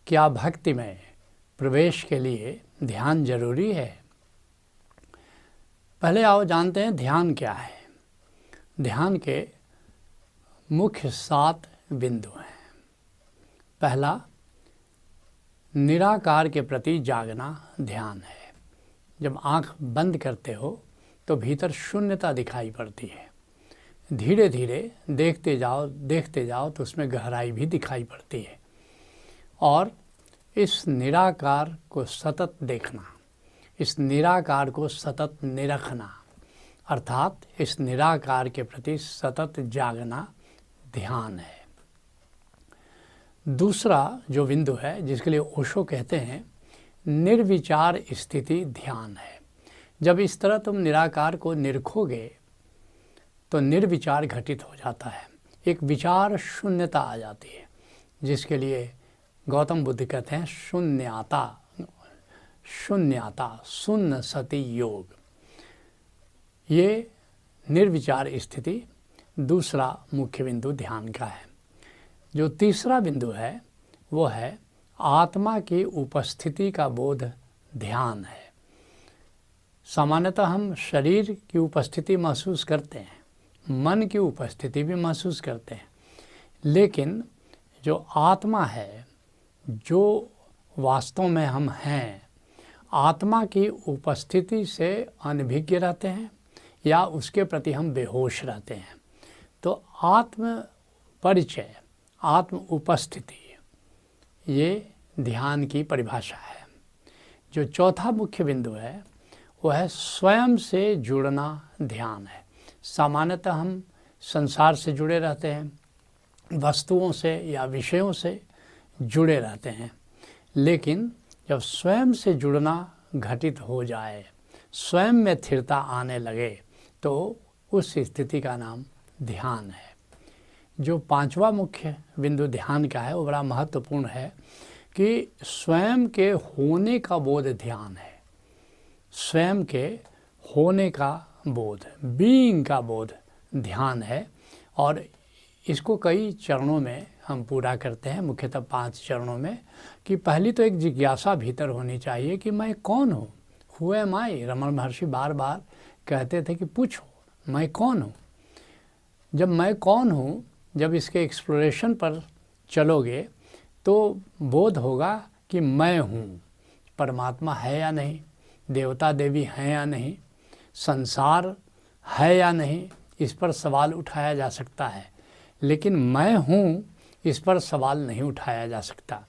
क्या भक्ति में प्रवेश के लिए ध्यान जरूरी है? पहले आओ जानते हैं ध्यान क्या है। ध्यान के मुख्य 7 बिंदु हैं। पहला, निराकार के प्रति जागना ध्यान है। जब आंख बंद करते हो तो भीतर शून्यता दिखाई पड़ती है। धीरे धीरे देखते जाओ तो उसमें गहराई भी दिखाई पड़ती है। और इस निराकार को सतत देखना, इस निराकार को सतत निरखना, अर्थात इस निराकार के प्रति सतत जागना ध्यान है। दूसरा जो बिंदु है, जिसके लिए ओशो कहते हैं निर्विचार स्थिति ध्यान है। जब इस तरह तुम निराकार को निरखोगे तो निर्विचार घटित हो जाता है, एक विचार शून्यता आ जाती है, जिसके लिए गौतम बुद्ध कहते हैं शून्यता, शून्य सति योग। ये निर्विचार स्थिति दूसरा मुख्य बिंदु ध्यान का है। जो तीसरा बिंदु है वो है आत्मा की उपस्थिति का बोध ध्यान है। सामान्यतः हम शरीर की उपस्थिति महसूस करते हैं, मन की उपस्थिति भी महसूस करते हैं, लेकिन जो आत्मा है, जो वास्तव में हम हैं, आत्मा की उपस्थिति से अनभिज्ञ रहते हैं या उसके प्रति हम बेहोश रहते हैं। तो आत्म परिचय, आत्म उपस्थिति, ये ध्यान की परिभाषा है। जो चौथा मुख्य बिंदु है वो है स्वयं से जुड़ना ध्यान है। सामान्यतः हम संसार से जुड़े रहते हैं, वस्तुओं से या विषयों से जुड़े रहते हैं, लेकिन जब स्वयं से जुड़ना घटित हो जाए, स्वयं में स्थिरता आने लगे, तो उस स्थिति का नाम ध्यान है। जो पांचवा मुख्य बिंदु ध्यान का है वो बड़ा महत्वपूर्ण है कि स्वयं के होने का बोध ध्यान है। स्वयं के होने का बोध, बीइंग का बोध ध्यान है। और इसको कई चरणों में हम पूरा करते हैं, मुख्यतः 5 चरणों में। कि पहली तो एक जिज्ञासा भीतर होनी चाहिए कि मैं कौन हूँ, हु एम आई। रमन महर्षि बार बार कहते थे कि पूछो मैं कौन हूँ। जब मैं कौन हूँ, जब इसके एक्सप्लोरेशन पर चलोगे तो बोध होगा कि मैं हूँ। परमात्मा है या नहीं, देवता देवी हैं या नहीं, संसार है या नहीं, इस पर सवाल उठाया जा सकता है, लेकिन मैं हूँ इस पर सवाल नहीं उठाया जा सकता।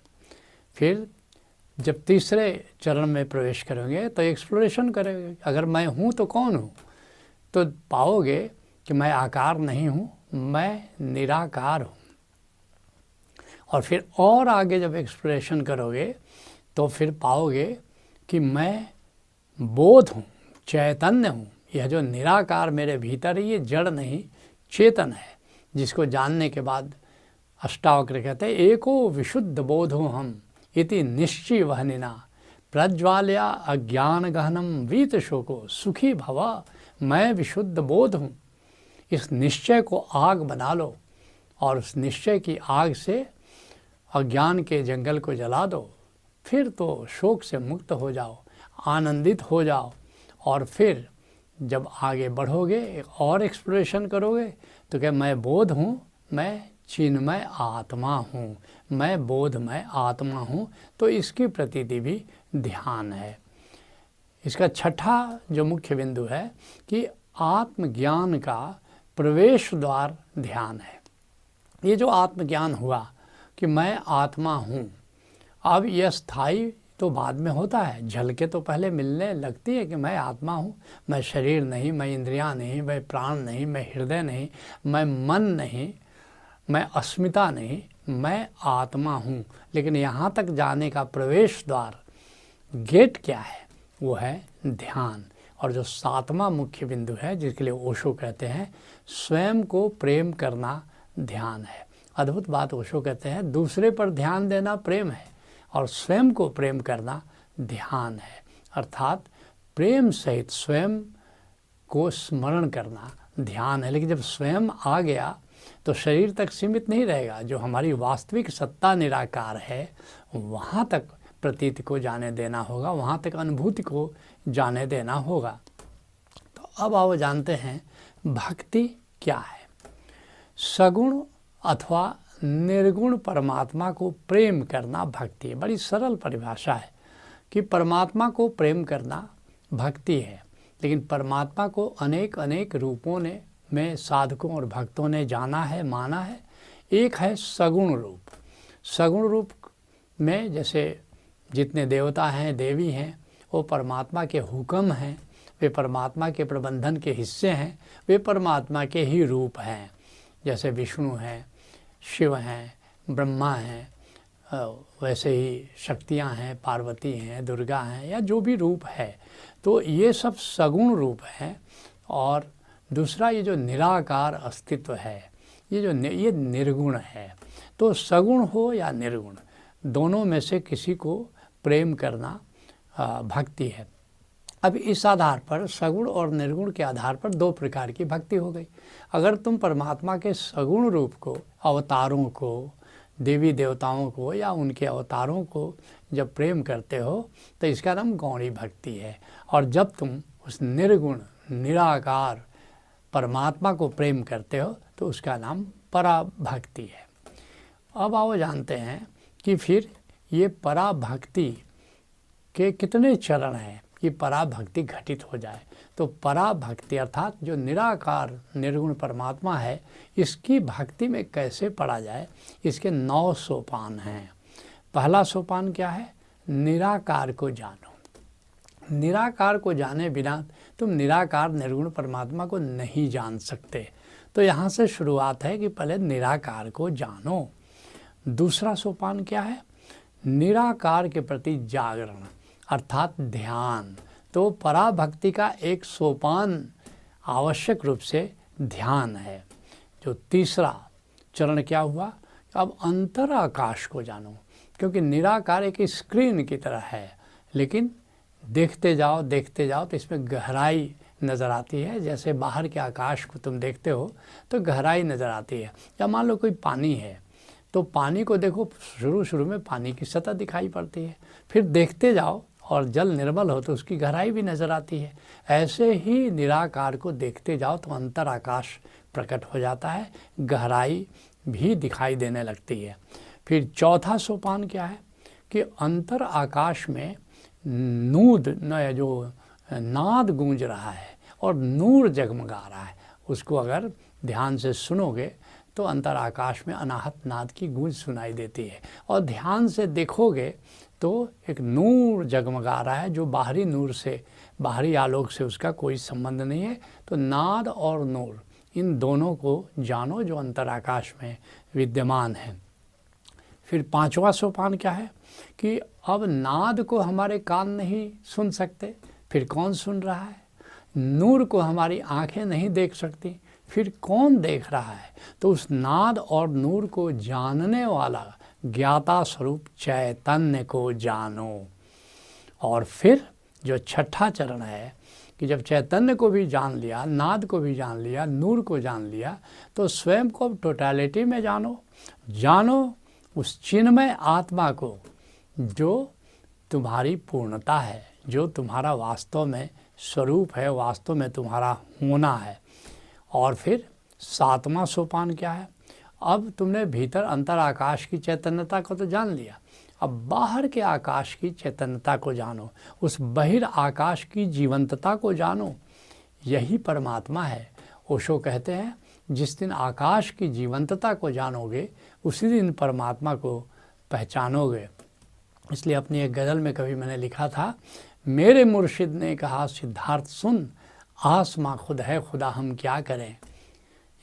फिर जब तीसरे चरण में प्रवेश करोगे तो एक्सप्लोरेशन करोगे, अगर मैं हूँ तो कौन हूँ, तो पाओगे कि मैं आकार नहीं हूँ, मैं निराकार हूँ। और फिर और आगे जब एक्सप्लोरेशन करोगे तो फिर पाओगे कि मैं बोध हूँ, चैतन्य हूँ। यह जो निराकार मेरे भीतर है ये जड़ नहीं चेतन है, जिसको जानने के बाद अष्टावक्र कहते हैं एको विशुद्ध बोधो हम इति निश्चय वहनिना प्रज्वालया अज्ञान गहनम वीत शोको सुखी भवा। मैं विशुद्ध बोध हूँ, इस निश्चय को आग बना लो और उस निश्चय की आग से अज्ञान के जंगल को जला दो। फिर तो शोक से मुक्त हो जाओ, आनंदित हो जाओ। और फिर जब आगे बढ़ोगे और एक्सप्लोरेशन करोगे तो क्या मैं बोध हूँ, मैं चिन्मय आत्मा हूँ, मैं बोधमय आत्मा हूँ। तो इसकी प्रतीति भी ध्यान है। इसका छठा जो मुख्य बिंदु है कि आत्मज्ञान का प्रवेश द्वार ध्यान है। ये जो आत्मज्ञान हुआ कि मैं आत्मा हूँ, अब यह स्थायी तो बाद में होता है, झलके तो पहले मिलने लगती है कि मैं आत्मा हूँ, मैं शरीर नहीं, मैं इंद्रियां नहीं, मैं प्राण नहीं, मैं हृदय नहीं, मैं मन नहीं, मैं अस्मिता नहीं, मैं आत्मा हूँ। लेकिन यहाँ तक जाने का प्रवेश द्वार, गेट क्या है, वो है ध्यान। और जो 7वां मुख्य बिंदु है, जिसके लिए ओशो कहते हैं स्वयं को प्रेम करना ध्यान है। अद्भुत बात ओशो कहते हैं दूसरे पर ध्यान देना प्रेम है और स्वयं को प्रेम करना ध्यान है। अर्थात प्रेम सहित स्वयं को स्मरण करना ध्यान है। लेकिन जब स्वयं आ गया तो शरीर तक सीमित नहीं रहेगा। जो हमारी वास्तविक सत्ता निराकार है वहाँ तक प्रतीति को जाने देना होगा, वहाँ तक अनुभूति को जाने देना होगा। तो अब आओ जानते हैं भक्ति क्या है। सगुण अथवा निर्गुण परमात्मा को प्रेम करना भक्ति है। बड़ी सरल परिभाषा है कि परमात्मा को प्रेम करना भक्ति है। लेकिन परमात्मा को अनेक अनेक रूपों में साधकों और भक्तों ने जाना है, माना है। एक है सगुण रूप। सगुण रूप में जैसे जितने देवता हैं, देवी हैं, वो परमात्मा के हुक्म हैं, वे परमात्मा के प्रबंधन के हिस्से हैं, वे परमात्मा के ही रूप हैं। जैसे विष्णु हैं, शिव हैं, ब्रह्मा हैं, वैसे ही शक्तियाँ हैं, पार्वती हैं, दुर्गा हैं, या जो भी रूप है, तो ये सब सगुण रूप हैं। और दूसरा ये जो निराकार अस्तित्व है, ये निर्गुण है। तो सगुण हो या निर्गुण, दोनों में से किसी को प्रेम करना भक्ति है। अब इस आधार पर सगुण और निर्गुण के आधार पर दो प्रकार की भक्ति हो गई। अगर तुम परमात्मा के सगुण रूप को, अवतारों को, देवी देवताओं को या उनके अवतारों को जब प्रेम करते हो तो इसका नाम गौणी भक्ति है। और जब तुम उस निर्गुण निराकार परमात्मा को प्रेम करते हो तो उसका नाम पराभक्ति है। अब आओ जानते हैं कि फिर ये पराभक्ति के कितने चरण हैं कि पराभक्ति घटित हो जाए। तो पराभक्ति अर्थात जो निराकार निर्गुण परमात्मा है, इसकी भक्ति में कैसे पड़ा जाए, इसके 9 सोपान हैं। पहला सोपान क्या है? निराकार को जानो। निराकार को जाने बिना तुम निराकार निर्गुण परमात्मा को नहीं जान सकते। तो यहाँ से शुरुआत है कि पहले निराकार को जानो। दूसरा सोपान क्या है? निराकार के प्रति जागरण अर्थात ध्यान। तो पराभक्ति का एक सोपान आवश्यक रूप से ध्यान है। जो तीसरा चरण क्या हुआ? अब अंतर आकाश को जानो, क्योंकि निराकार एक स्क्रीन की तरह है, लेकिन देखते जाओ तो इसमें गहराई नज़र आती है। जैसे बाहर के आकाश को तुम देखते हो तो गहराई नज़र आती है। या मान लो कोई पानी है तो पानी को देखो, शुरू में पानी की सतह दिखाई पड़ती है, फिर देखते जाओ और जल निर्मल हो तो उसकी गहराई भी नज़र आती है। ऐसे ही निराकार को देखते जाओ तो अंतर आकाश प्रकट हो जाता है, गहराई भी दिखाई देने लगती है। फिर चौथा सोपान क्या है कि अंतर आकाश में जो नाद गूंज रहा है और नूर जगमगा रहा है, उसको अगर ध्यान से सुनोगे तो अंतर आकाश में अनाहत नाद की गूंज सुनाई देती है। और ध्यान से देखोगे तो एक नूर जगमगा रहा है, जो बाहरी नूर से, बाहरी आलोक से उसका कोई संबंध नहीं है। तो नाद और नूर, इन दोनों को जानो जो अंतर आकाश में विद्यमान है। फिर पांचवा सोपान क्या है कि अब नाद को हमारे कान नहीं सुन सकते, फिर कौन सुन रहा है? नूर को हमारी आंखें नहीं देख सकती, फिर कौन देख रहा है? तो उस नाद और नूर को जानने वाला ज्ञाता स्वरूप चैतन्य को जानो। और फिर जो छठा चरण है कि जब चैतन्य को भी जान लिया, नाद को भी जान लिया, नूर को जान लिया, तो स्वयं को अब टोटलिटी में जानो उस चिन्मय आत्मा को जो तुम्हारी पूर्णता है, जो तुम्हारा वास्तव में स्वरूप है, वास्तव में तुम्हारा होना है। और फिर सातवां सोपान क्या है? अब तुमने भीतर अंतर आकाश की चैतन्यता को तो जान लिया, अब बाहर के आकाश की चैतन्यता को जानो, उस बहिर आकाश की जीवंतता को जानो। यही परमात्मा है। ओशो कहते हैं जिस दिन आकाश की जीवंतता को जानोगे उसी दिन परमात्मा को पहचानोगे। इसलिए अपनी एक गज़ल में कभी मैंने लिखा था, मेरे मुर्शिद ने कहा सिद्धार्थ सुन, आसमां खुद है खुदा हम क्या करें,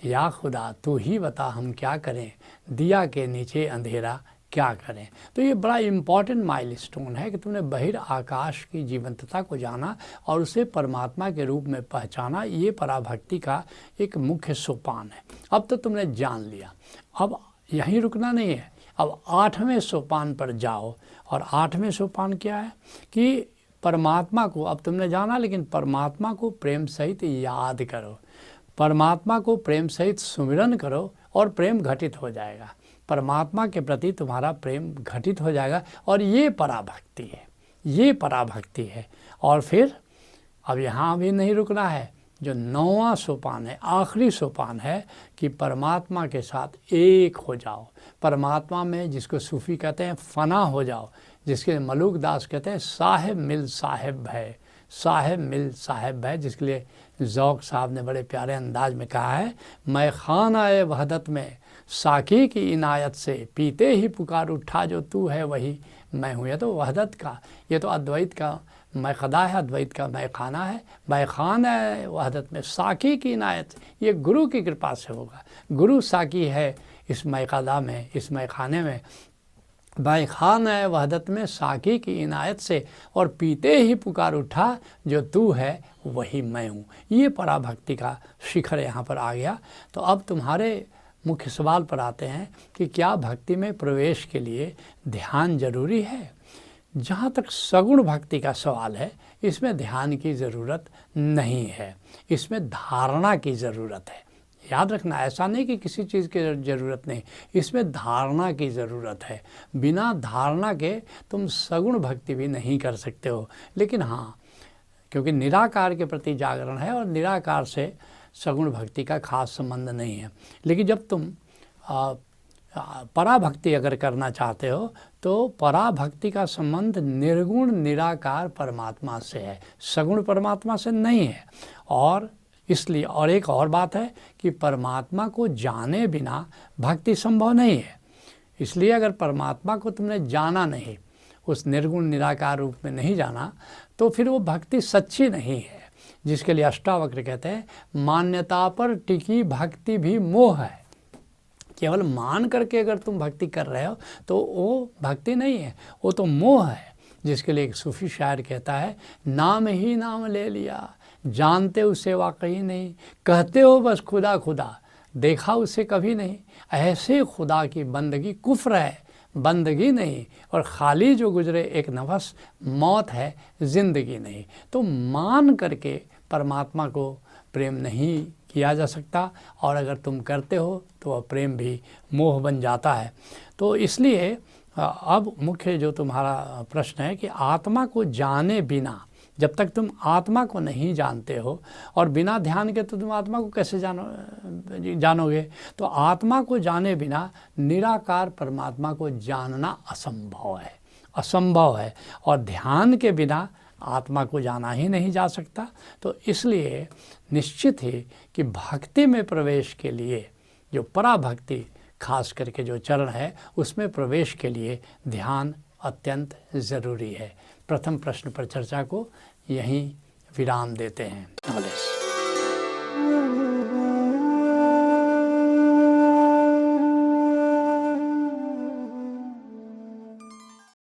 या खुदा तू ही बता हम क्या करें, दिया के नीचे अंधेरा क्या करें। तो ये बड़ा इम्पॉर्टेंट माइलस्टोन है कि तुमने बहिर आकाश की जीवंतता को जाना और उसे परमात्मा के रूप में पहचाना। ये पराभक्ति का एक मुख्य सोपान है। अब तो तुमने जान लिया, अब यहीं रुकना नहीं है, अब 8वें सोपान पर जाओ। और 8वें सोपान क्या है कि परमात्मा को अब तुमने जाना, लेकिन परमात्मा को प्रेम सहित याद करो। परमात्मा को प्रेम सहित सुमिरन करो और प्रेम घटित हो जाएगा। परमात्मा के प्रति तुम्हारा प्रेम घटित हो जाएगा और ये पराभक्ति है, ये पराभक्ति है। और फिर अब यहाँ भी नहीं रुकना है। जो 9वां सोपान है, आखिरी सोपान है कि परमात्मा के साथ एक हो जाओ। परमात्मा में, जिसको सूफ़ी कहते हैं फना हो जाओ, जिसके मलूक दास कहते हैं साहेब मिल साहेब भय, साहेब मिल साहेब भय, जिसके लिए ज़ौक़ साहब ने बड़े प्यारे अंदाज में कहा है, मैं खाना वहदत में साकी की इनायत से पीते ही पुकार उठा, जो तू है वही मैं हूँ। ये तो वहदत का, ये तो अद्वैत का मैक़दा है, अद्वैत का मैखाना है। मैखाना है वहदत में साकी की इनायत, ये गुरु की कृपा से होगा। गुरु साकी है इस मैक़दा में, इस मैखाने में। मैखाना है वहदत में साकी की इनायत से, और पीते ही पुकार उठा, जो तू है वही मैं हूँ। ये पराभक्ति का शिखर यहाँ पर आ गया। तो अब तुम्हारे मुख्य सवाल पर आते हैं कि क्या भक्ति में प्रवेश के लिए ध्यान जरूरी है। जहाँ तक सगुण भक्ति का सवाल है, इसमें ध्यान की ज़रूरत नहीं है, इसमें धारणा की ज़रूरत है। याद रखना, ऐसा नहीं कि किसी चीज़ की ज़रूरत नहीं, इसमें धारणा की ज़रूरत है। बिना धारणा के तुम सगुण भक्ति भी नहीं कर सकते हो। लेकिन हाँ, क्योंकि निराकार के प्रति जागरण है और निराकार से सगुण भक्ति का खास संबंध नहीं है। लेकिन जब तुम पराभक्ति अगर करना चाहते हो तो पराभक्ति का संबंध निर्गुण निराकार परमात्मा से है, सगुण परमात्मा से नहीं है। और इसलिए और एक और बात है कि परमात्मा को जाने बिना भक्ति संभव नहीं है। इसलिए अगर परमात्मा को तुमने जाना नहीं, उस निर्गुण निराकार रूप में नहीं जाना, तो फिर वो भक्ति सच्ची नहीं है। जिसके लिए अष्टावक्र कहते हैं, मान्यता पर टिकी भक्ति भी मोह है। केवल मान करके अगर तुम भक्ति कर रहे हो तो वो भक्ति नहीं है, वो तो मोह है। जिसके लिए एक सूफी शायर कहता है, नाम ही नाम ले लिया, जानते उसे वाकई नहीं, कहते हो बस खुदा खुदा, देखा उसे कभी नहीं। ऐसे खुदा की बंदगी कुफ्र है, बंदगी नहीं, और खाली जो गुजरे एक नफस, मौत है, ज़िंदगी नहीं। तो मान करके परमात्मा को प्रेम नहीं किया जा सकता, और अगर तुम करते हो तो वह प्रेम भी मोह बन जाता है। तो इसलिए अब मुख्य जो तुम्हारा प्रश्न है कि आत्मा को जाने बिना, जब तक तुम आत्मा को नहीं जानते हो, और बिना ध्यान के तो तुम आत्मा को कैसे जानोगे। तो आत्मा को जाने बिना निराकार परमात्मा को जानना असंभव है, असंभव है। और ध्यान के बिना आत्मा को जाना ही नहीं जा सकता। तो इसलिए निश्चित ही कि भक्ति में प्रवेश के लिए, जो पराभक्ति खास करके जो चरण है, उसमें प्रवेश के लिए ध्यान अत्यंत ज़रूरी है। प्रथम प्रश्न पर चर्चा को यहीं विराम देते हैं।